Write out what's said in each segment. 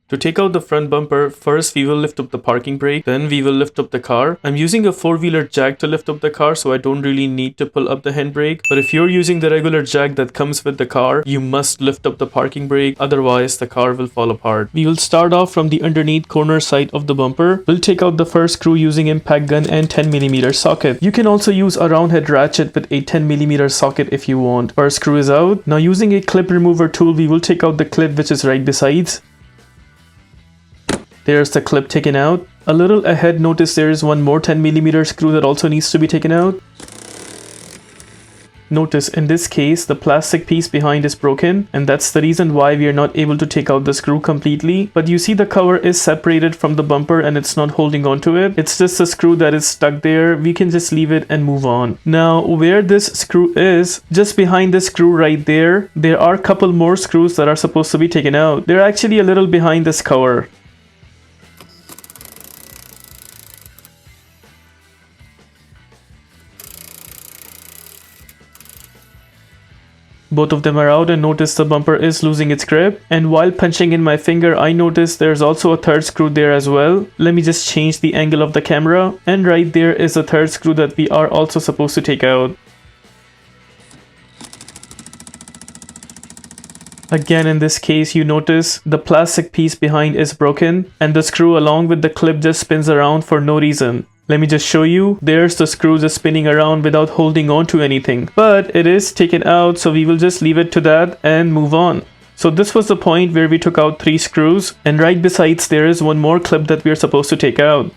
To take out the front bumper, first we will lift up the parking brake, then we will lift up the car. I'm using a 4-wheeler jack to lift up the car, so I don't really need to pull up the handbrake. But if you're using the regular jack that comes with the car, you must lift up the parking brake, otherwise the car will fall apart. We will start off from the underneath corner side of the bumper. We'll take out the first screw using impact gun and 10mm socket. You can also use a round head ratchet with a 10mm socket if you want. First screw is out. Now using a clip remover tool, we will take out the clip which is right besides. There's the clip taken out. A little ahead, notice there is one more 10mm screw that also needs to be taken out. Notice in this case, the plastic piece behind is broken, and that's the reason why we are not able to take out the screw completely. But you see the cover is separated from the bumper and it's not holding on to it. It's just a screw that is stuck there. We can just leave it and move on. Now, where this screw is, just behind this screw right there are a couple more screws that are supposed to be taken out. They're actually a little behind this cover. Both of them are out, and notice the bumper is losing its grip. And while punching in my finger, I noticed there's also a third screw there as well. Let me just change the angle of the camera. And right there is a third screw that we are also supposed to take out. Again, in this case, you notice the plastic piece behind is broken and the screw along with the clip just spins around for no reason. Let me just show you. There's the screw just spinning around without holding on to anything. But it is taken out, so we will just leave it to that and move on. So this was the point where we took out 3 screws, and right besides there is one more clip that we are supposed to take out.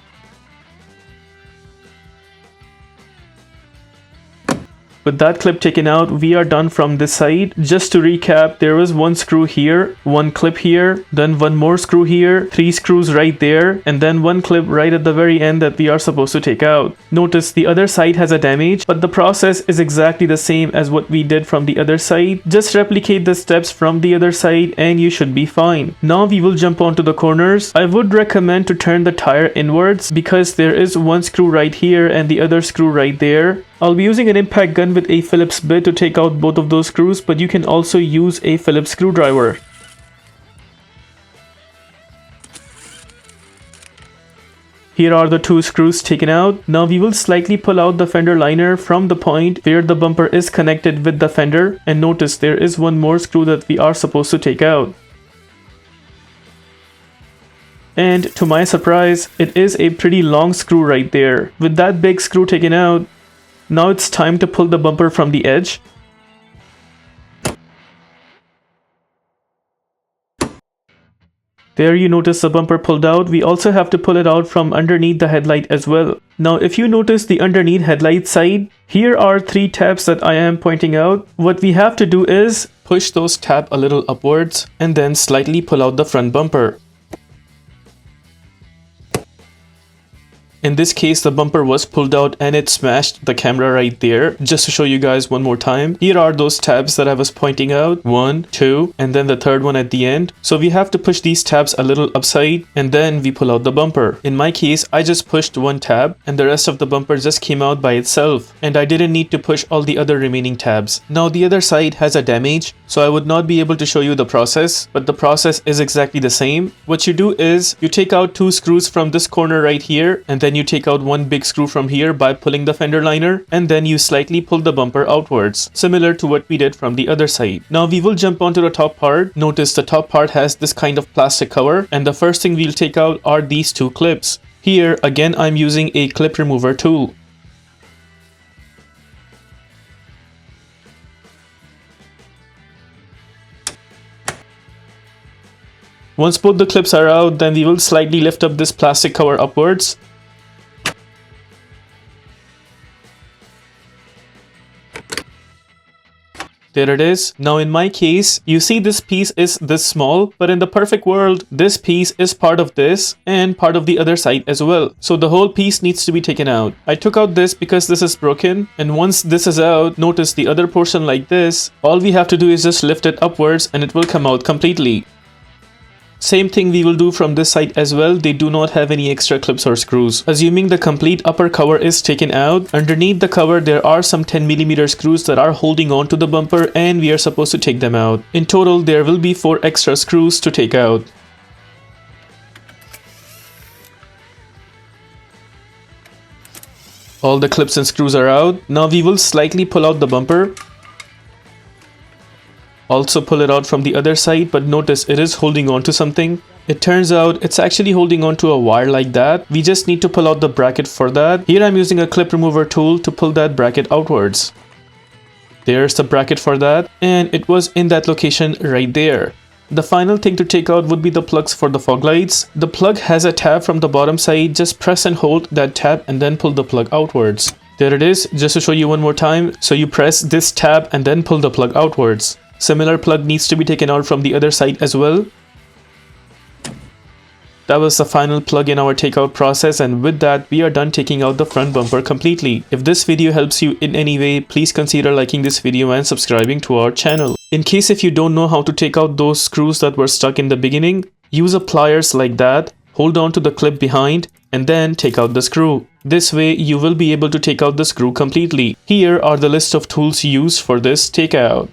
With that clip taken out, we are done from this side. Just to recap, there was one screw here, one clip here, then one more screw here, 3 screws right there, and then one clip right at the very end that we are supposed to take out. Notice the other side has a damage, but the process is exactly the same as what we did from the other side. Just replicate the steps from the other side and you should be fine. Now we will jump onto the corners. I would recommend to turn the tire inwards because there is one screw right here and the other screw right there. I'll be using an impact gun with a Phillips bit to take out both of those screws, but you can also use a Phillips screwdriver. Here are the 2 screws taken out. Now we will slightly pull out the fender liner from the point where the bumper is connected with the fender, and notice there is one more screw that we are supposed to take out. And to my surprise, it is a pretty long screw right there. With that big screw taken out, now it's time to pull the bumper from the edge. There you notice the bumper pulled out. We also have to pull it out from underneath the headlight as well. Now if you notice the underneath headlight side, here are 3 tabs that I am pointing out. What we have to do is push those tabs a little upwards and then slightly pull out the front bumper. In this case, the bumper was pulled out and it smashed the camera right there. Just to show you guys one more time, here are those tabs that I was pointing out. 1, 2, and then the third one at the end. So we have to push these tabs a little upside and then we pull out the bumper. In my case, I just pushed one tab and the rest of the bumper just came out by itself. And I didn't need to push all the other remaining tabs. Now the other side has a damage, so I would not be able to show you the process, but the process is exactly the same. What you do is you take out 2 screws from this corner right here, and then you take out one big screw from here by pulling the fender liner, and then you slightly pull the bumper outwards, similar to what we did from the other side. Now we will jump onto the top part. Notice the top part has this kind of plastic cover, and the first thing we'll take out are these 2 clips. Here again I'm using a clip remover tool. Once both the clips are out, then we will slightly lift up this plastic cover upwards. There it is. Now in my case, you see this piece is this small, but in the perfect world, this piece is part of this and part of the other side as well. So the whole piece needs to be taken out. I took out this because this is broken, and once this is out, notice the other portion like this. All we have to do is just lift it upwards and it will come out completely. Same thing we will do from this side as well. They do not have any extra clips or screws. Assuming the complete upper cover is taken out, underneath the cover there are some 10mm screws that are holding on to the bumper, and we are supposed to take them out. In total there will be 4 extra screws to take out. All the clips and screws are out. Now we will slightly pull out the bumper. Also pull it out from the other side, but notice it is holding on to something. It turns out it's actually holding on to a wire like that. We just need to pull out the bracket for that. Here I'm using a clip remover tool to pull that bracket outwards. There's the bracket for that, and it was in that location right there. The final thing to take out would be the plugs for the fog lights. The plug has a tab from the bottom side. Just press and hold that tab and then pull the plug outwards. There it is. Just to show you one more time. So you press this tab and then pull the plug outwards. Similar plug needs to be taken out from the other side as well. That was the final plug in our takeout process, and with that we are done taking out the front bumper completely. If this video helps you in any way, please consider liking this video and subscribing to our channel. In case if you don't know how to take out those screws that were stuck in the beginning, use a pliers like that, hold on to the clip behind and then take out the screw. This way you will be able to take out the screw completely. Here are the list of tools used for this takeout.